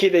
كده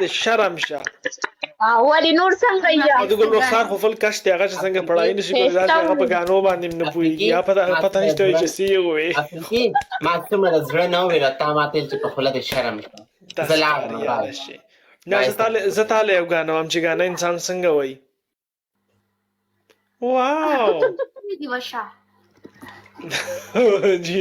دې شرم شه. ولې نور څنګه او د ګل رخسار یاست؟ خو فل کش دی هغه چې څنګه پړای نشي کولای داسې هغه په غانو باندې نه پويږي یا پته نشته چې سی وي افریقي ما څومره زړه نه ویل تا ما تل چې په خوله د شرم شه. داسې زه لاړم کار یاره شي. نه زه تاله یو غانو هم چې غانا انسان څنګه وای. واو دی وشا جی